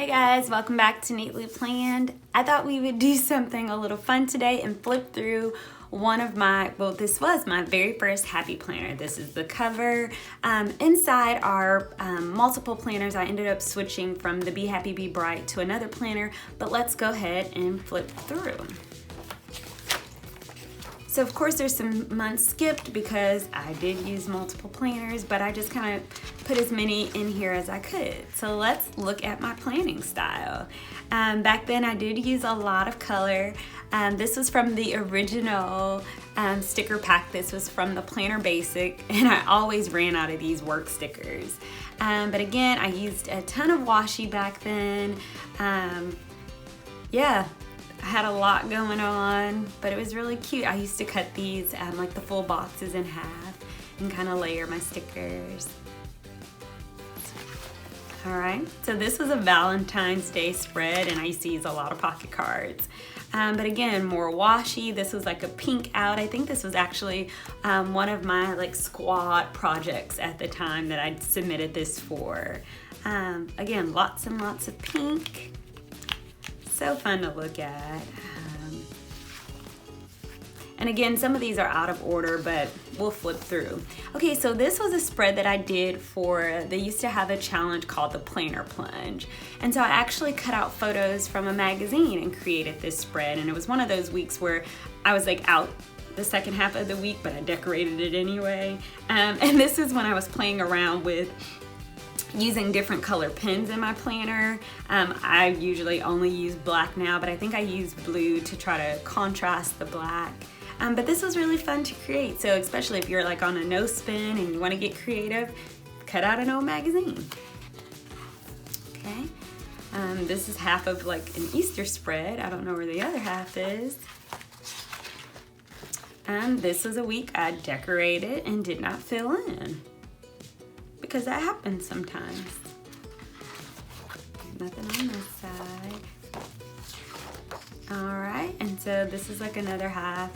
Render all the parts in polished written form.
Hey guys, welcome back to Neatly Planned. I thought we would do something a little fun today and flip through one of my, this was my very first Happy Planner. This is the cover. Inside are multiple planners. I ended up switching from the Be Happy Be Bright to another planner, but let's go ahead and flip through. So of course there's some months skipped because I did use multiple planners, but I just kind of put as many in here as I could. So let's look at my planning style. Back then I did use a lot of color. This was from the original sticker pack. This was from the Planner Basic, and I always ran out of these work stickers. But again, I used a ton of washi back then. Yeah. I had a lot going on, but it was really cute. I used to cut these like the full boxes in half and kind of layer my stickers. All right, so this was a Valentine's Day spread, and I used to use a lot of pocket cards. But again, more washi. This was like a pink out. I think this was actually one of my like squad projects at the time that I submitted this for. Again, lots and lots of pink. So fun to look at. And again, some of these are out of order, but we'll flip through. Okay, so this was a spread that I did for, they used to have a challenge called the Planner Plunge. And so I actually cut out photos from a magazine and created this spread. And it was one of those weeks where I was like out the second half of the week, but I decorated it anyway. And this is when I was playing around with using different color pens in my planner. I usually only use black now, but I think I use blue to try to contrast the black. But this was really fun to create. So especially if you're like on a no spin and you want to get creative, cut out an old magazine. Okay. This is half of like an Easter spread. I don't know where the other half is. This was a week I decorated and did not fill in, because that happens sometimes. Nothing on this side. All right, and so this is like another half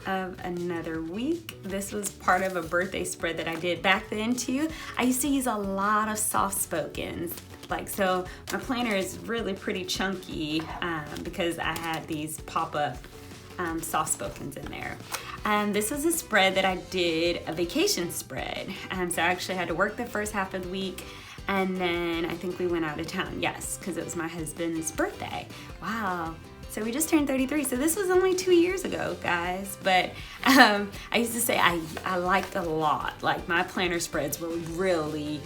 of another week. This was part of a birthday spread that I did back then too. I used to use a lot of soft spokens. Like, so my planner is really pretty chunky because I had these pop-up soft spokens in there. This was a spread that I did, a vacation spread. So I actually had to work the first half of the week, and then I think we went out of town. Yes, because it was my husband's birthday. Wow. So we just turned 33. So this was only 2 years ago, guys. But I used to say I liked a lot. Like, my planner spreads were really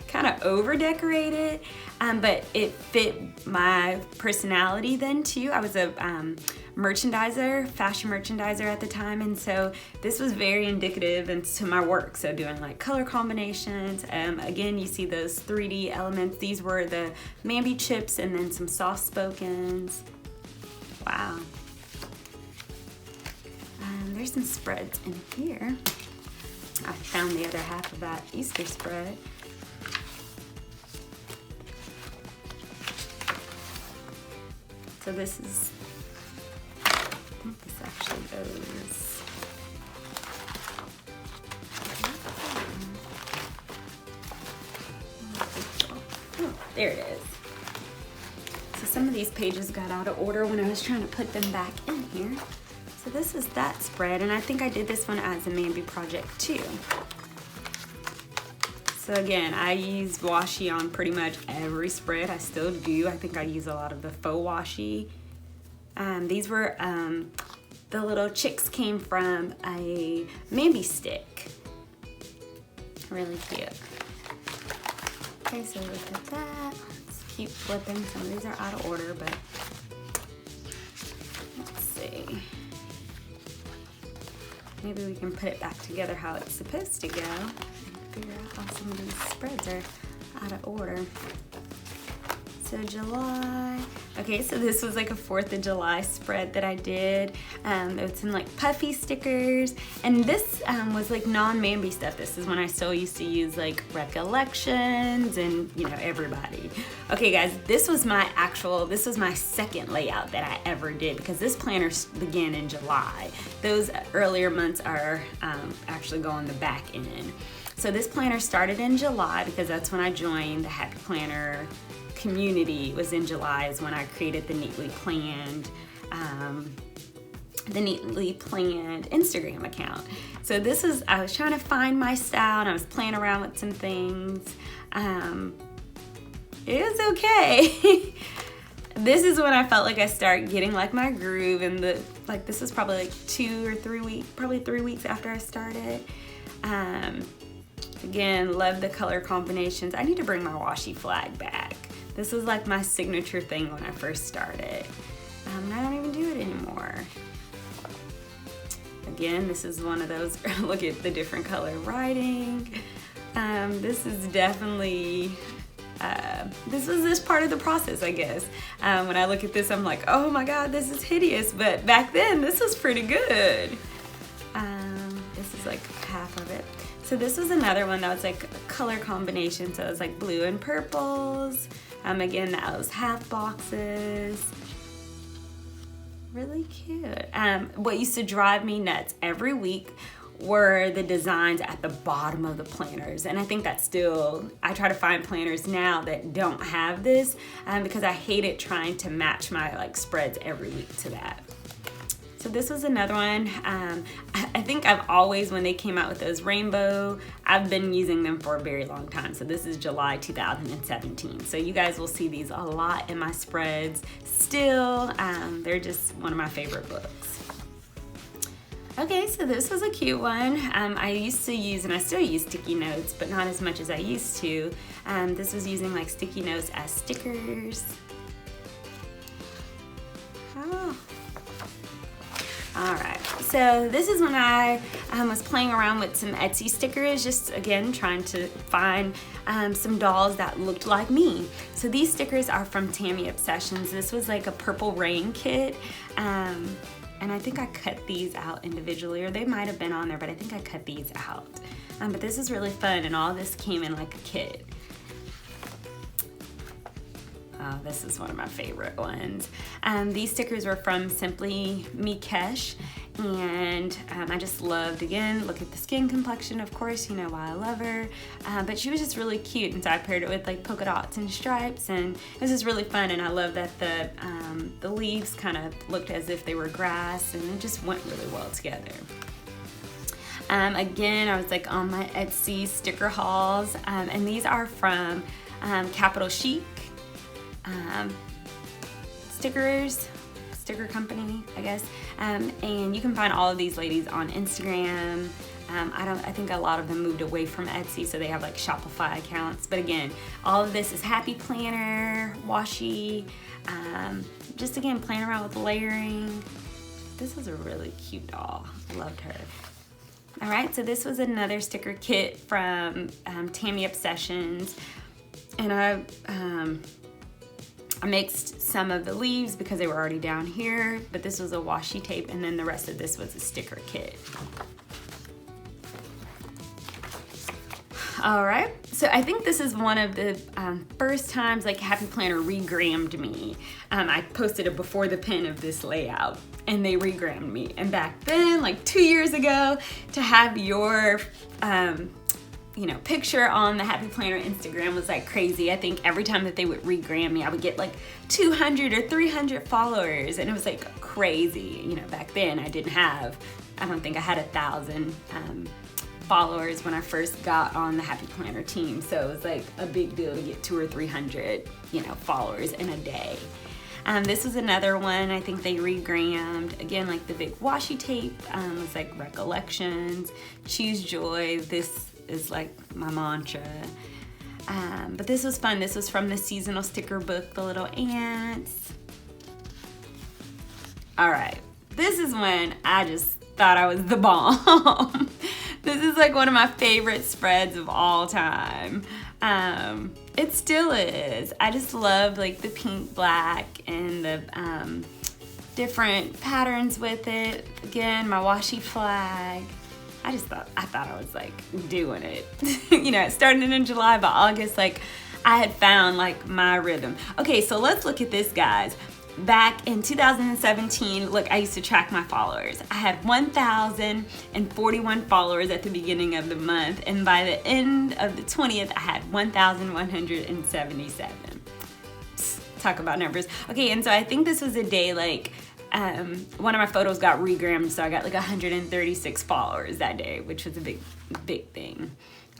kind of over decorated, but it fit my personality then too. I was a merchandiser, fashion merchandiser at the time, and so this was very indicative into my work. So doing like color combinations. Again, you see those 3D elements. These were the Mambi chips and then some soft spokens. Wow. There's some spreads in here. I found the other half of that Easter spread. So this is, I think this actually goes. Oh, there it is. So some of these pages got out of order when I was trying to put them back in here. So this is that spread, and I think I did this one as a Mambi project too. So again, I use washi on pretty much every spread. I still do. I think I use a lot of the faux washi. These were, the little chicks came from a Mambi stick. Really cute. Okay, so look at that. Let's keep flipping. Some of these are out of order, but let's see. Maybe we can put it back together how it's supposed to go and figure out how some of these spreads are out of order. So July. Okay, so this was like a 4th of July spread that I did. It's in like puffy stickers. And this was like non-Mambi stuff. This is when I still used to use like Recollections and, you know, everybody. Okay guys, this was my second layout that I ever did, because this planner began in July. Those earlier months are actually go on the back end. So this planner started in July because that's when I joined the Happy Planner community. It was in July is when I created the Neatly Planned Instagram account. So this is, I was trying to find my style and I was playing around with some things. It was okay. This is when I felt like I started getting like my groove, and this was probably like 2 or 3 weeks, probably 3 weeks after I started. Again, love the color combinations. I need to bring my washi flag back. This was like my signature thing when I first started. I don't even do it anymore. Again, this is one of those, look at the different color writing. This is definitely, this was this part of the process, I guess. When I look at this, I'm like, oh my God, this is hideous. But back then, this was pretty good. This is like half of it. So this was another one that was like a color combination. So it was like blue and purples. Again, that was half boxes. Really cute. What used to drive me nuts every week were the designs at the bottom of the planners. And I think that's still, I try to find planners now that don't have this because I hated trying to match my like spreads every week to that. So this was another one. I think I've always, when they came out with those rainbow, I've been using them for a very long time. So this is July 2017. So you guys will see these a lot in my spreads still. They're just one of my favorite books. Okay, so this was a cute one. I used to use, and I still use sticky notes, but not as much as I used to. This was using like sticky notes as stickers. Oh. All right, so this is when I was playing around with some Etsy stickers, just again trying to find some dolls that looked like me. So these stickers are from Tammy Obsessions. This was like a Purple Rain kit, and I think I cut these out individually, or they might have been on there, but I think I cut these out. But this is really fun, and all this came in like a kit. Oh, this is one of my favorite ones. These stickers were from Simply Mikesh, and I just loved, again, look at the skin complexion, of course, you know why I love her, but she was just really cute, and so I paired it with like polka dots and stripes, and it was just really fun, and I love that the leaves kind of looked as if they were grass, and it just went really well together. Again, I was like on my Etsy sticker hauls, and these are from Capital Chic. Sticker company, I guess, and you can find all of these ladies on Instagram. I think a lot of them moved away from Etsy, so they have like Shopify accounts, but again, all of this is Happy Planner, washi, just again playing around with layering. This is a really cute doll. I loved her. All right, so this was another sticker kit from Tammy Obsessions, and I mixed some of the leaves because they were already down here, but this was a washi tape, and then the rest of this was a sticker kit. All right, so I think this is one of the first times like Happy Planner regrammed me. I posted a before the pin of this layout, and they regrammed me. And back then, like 2 years ago, to have your picture on the Happy Planner Instagram was like crazy. I think every time that they would regram me, I would get like 200 or 300 followers, and it was like crazy. You know, back then I don't think I had 1,000 followers when I first got on the Happy Planner team. So it was like a big deal to get 200 or 300, followers in a day. This was another one I think they regrammed. Again, like the big washi tape was like Recollections, Choose Joy. This is like my mantra. But this was fun. This was from the seasonal sticker book, The Little Ants. All right, this is when I just thought I was the bomb. This is like one of my favorite spreads of all time. It still is. I just love like the pink, black, and the different patterns with it. Again, my washi flag. I thought I was like doing it. It started in July, by August, like I had found like my rhythm. Okay, so let's look at this, guys. back in 2017, look, I used to track my followers. I had 1,041 followers at the beginning of the month, and by the end of the 20th, I had 1,177. Talk about numbers. Okay, and so I think this was a day like one of my photos got regrammed, so I got like 136 followers that day, which was a big thing.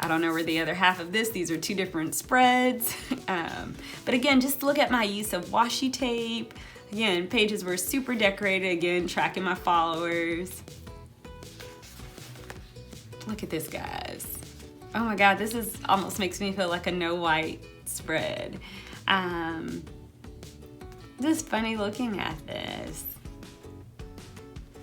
I don't know where the other half of these are two different spreads. But again, just look at my use of washi tape. Again, pages were super decorated, again, tracking my followers. Look at this, guys. Oh my God, this is almost makes me feel like a no white spread. Just funny looking at this.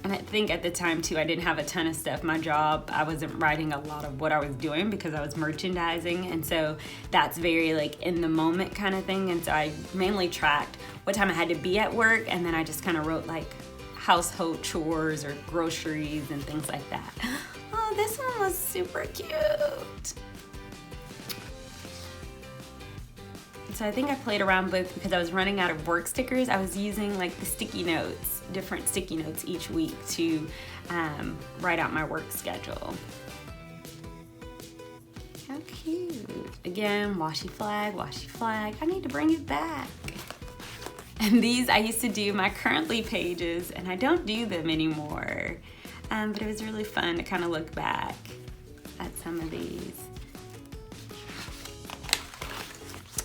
And I think at the time too, I didn't have a ton of stuff. My job, I wasn't writing a lot of what I was doing because I was merchandising. And so that's very like in the moment kind of thing. And so I mainly tracked what time I had to be at work. And then I just kind of wrote like household chores or groceries and things like that. Oh, this one was super cute. So I think I played around with, because I was running out of work stickers, I was using like the sticky notes, different sticky notes each week to write out my work schedule. How cute. Again, washi flag, washi flag. I need to bring it back. And these, I used to do my currently pages, and I don't do them anymore. But it was really fun to kind of look back at some of these.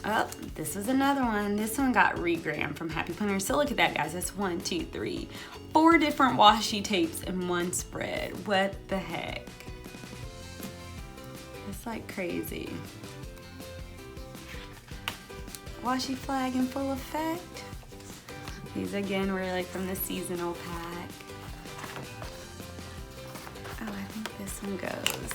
Oh, this was another one. This one got regrammed from Happy Planner. So look at that, guys. That's 1, 2, 3, 4 different washi tapes in one spread. What the heck? It's like crazy. Washi flag in full effect. These again were like from the seasonal pack. Oh, I think this one goes.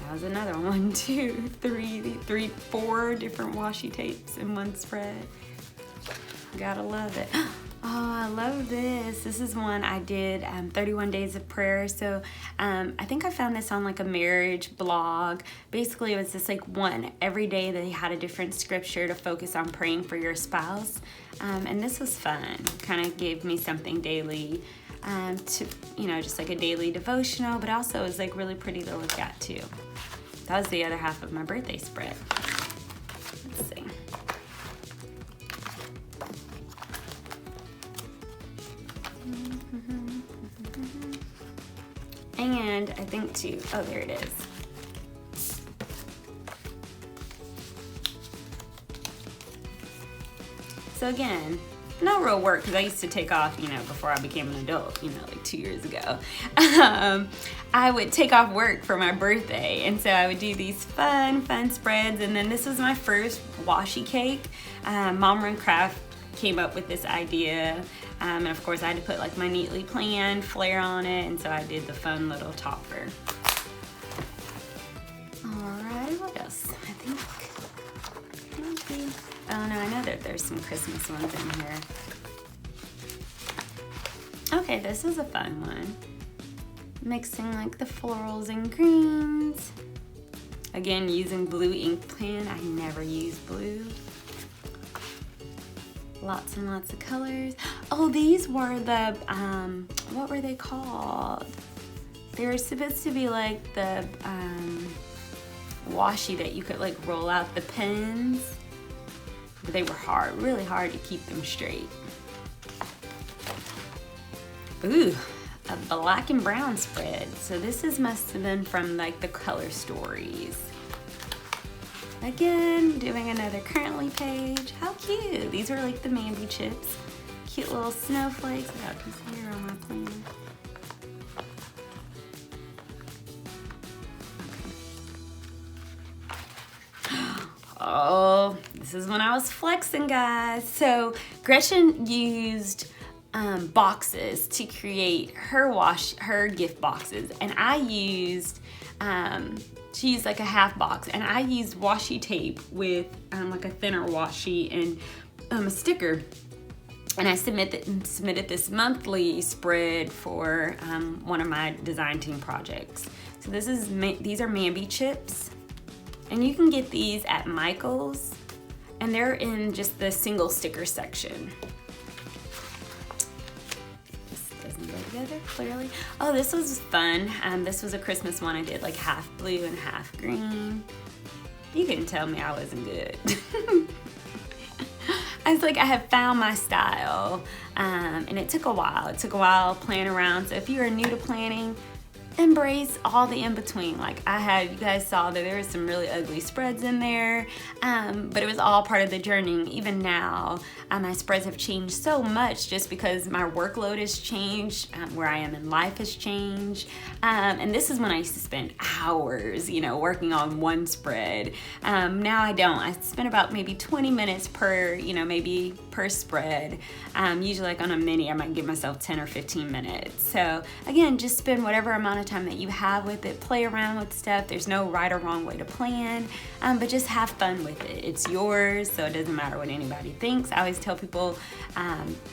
That was another 1, 2, 3, 4 different washi tapes in one spread. Gotta love it. Oh, I love this. This is one I did 31 days of prayer. So I think I found this on like a marriage blog. Basically, it was just like one every day that they had a different scripture to focus on praying for your spouse. And this was fun. Kind of gave me something daily to, just like a daily devotional, but also it was like really pretty to look at too. That was the other half of my birthday spread. Let's see. And I think too, oh, there it is. So again, no real work, because I used to take off, before I became an adult, like 2 years ago. I would take off work for my birthday, and so I would do these fun spreads. And then this was my first washi cake. Mom Run Craft came up with this idea, and of course I had to put like my neatly planned flair on it, and so I did the fun little topper. Alright, what else? I think maybe, oh no, I know that there's some Christmas ones in here. Okay, this is a fun one. Mixing like the florals and greens. Again, using blue ink pen. I never use blue. Lots and lots of colors. Oh, these were the, what were they called? They were supposed to be like the washi that you could like roll out the pens. But they were hard, really hard to keep them straight. Ooh, a black and brown spread. So this must have been from like the Color Stories. Again, doing another currently page. How cute. These are like the Mambi chips. Cute little snowflakes. I got these here on my plan. Oh, this is when I was flexing, guys. So Gretchen used boxes to create her gift boxes, and I used she used like a half box, and I used washi tape with like a thinner washi and a sticker, and I submitted this monthly spread for one of my design team projects. So these are Mambi chips. And you can get these at Michael's, and they're in just the single sticker section. This doesn't go together clearly. Oh, this was fun. This was a Christmas one I did, like half blue and half green. You can tell me I wasn't good. I was like, I have found my style, and it took a while. It took a while playing around. So if you are new to planning, embrace all the in-between. Like you guys saw that there was some really ugly spreads in there, but it was all part of the journey. Even now, my spreads have changed so much just because my workload has changed, where I am in life has changed, and this is when I used to spend hours, working on one spread. Now I don't. I spend about maybe 20 minutes per, maybe per spread. Usually like on a mini, I might give myself 10 or 15 minutes. So again, just spend whatever amount of time that you have with it, play around with stuff. There's no right or wrong way to plan, but just have fun with it. It's yours, so it doesn't matter what anybody thinks. I always tell people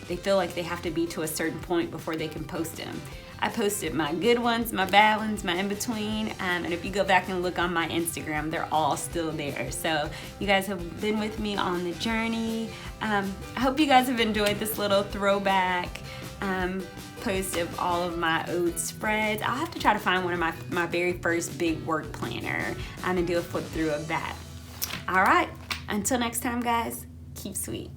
they feel like they have to be to a certain point before they can post them. I posted my good ones, my bad ones, my in-between, and if you go back and look on my Instagram, they're all still there. So you guys have been with me on the journey. I hope you guys have enjoyed this little throwback post of all of my old spreads. I'll have to try to find one of my very first big work planner and do a flip through of that. All right, until next time, guys, keep sweet.